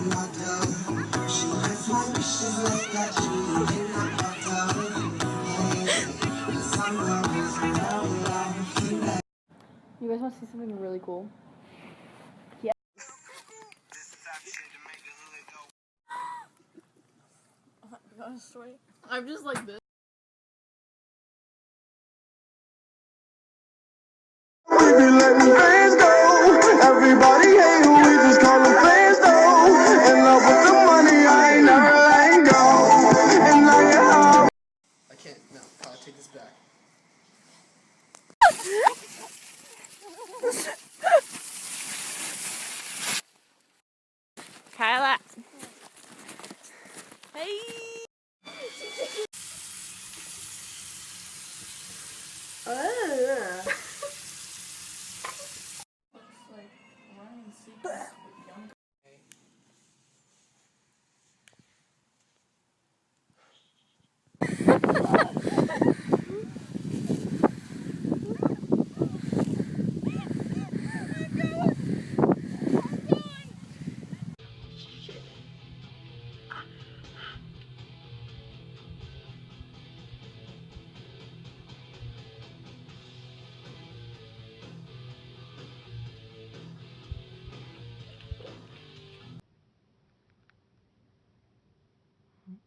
You guys want to see something really cool? Yeah. I'm just like this. We be letting fans go. Everybody hate who we just call them fans though. In love with the money, I ain't never letting go. And now you're home. I can't. No, I'll take this back. Kyla. Hey.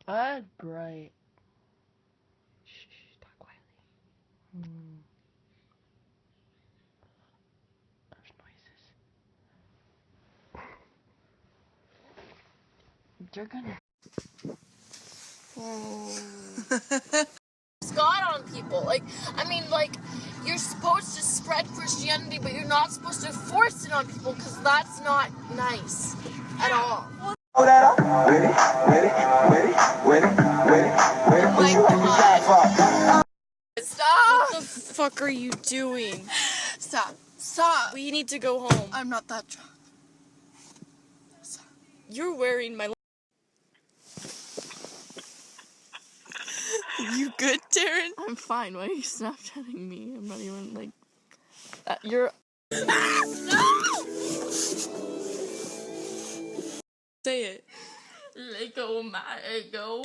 That's bright. Shh, talk quietly. There's noises. They're gonna. God on people. Like, I mean, like, you're supposed to spread Christianity, but you're not supposed to force it on people because that's not nice at all. Oh, that I'm with it. Stop! What the fuck are you doing? Stop. Stop. We need to go home. I'm not that drunk. Stop. You're wearing my. You good, Darren? I'm fine. Why are you Snapchatting me? I'm not even like. You're. Say it. Let go, my ego.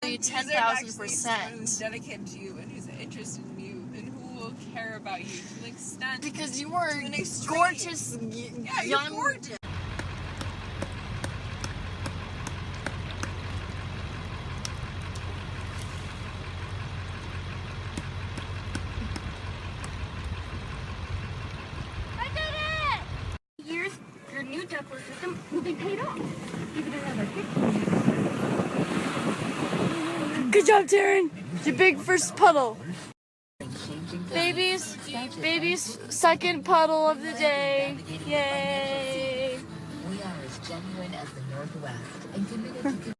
Who's 10,000%. dedicated to you and who's interested in you and who will care about you to an extent. Because you were an extreme. gorgeous, Yeah, young. you're gorgeous. I did it! Years, your new Duckworth system will be paid off. Even another 15 years. Good job, Darren. Your big first puddle. Baby's second puddle of the day. Yay! We are as genuine as the Northwest and committed to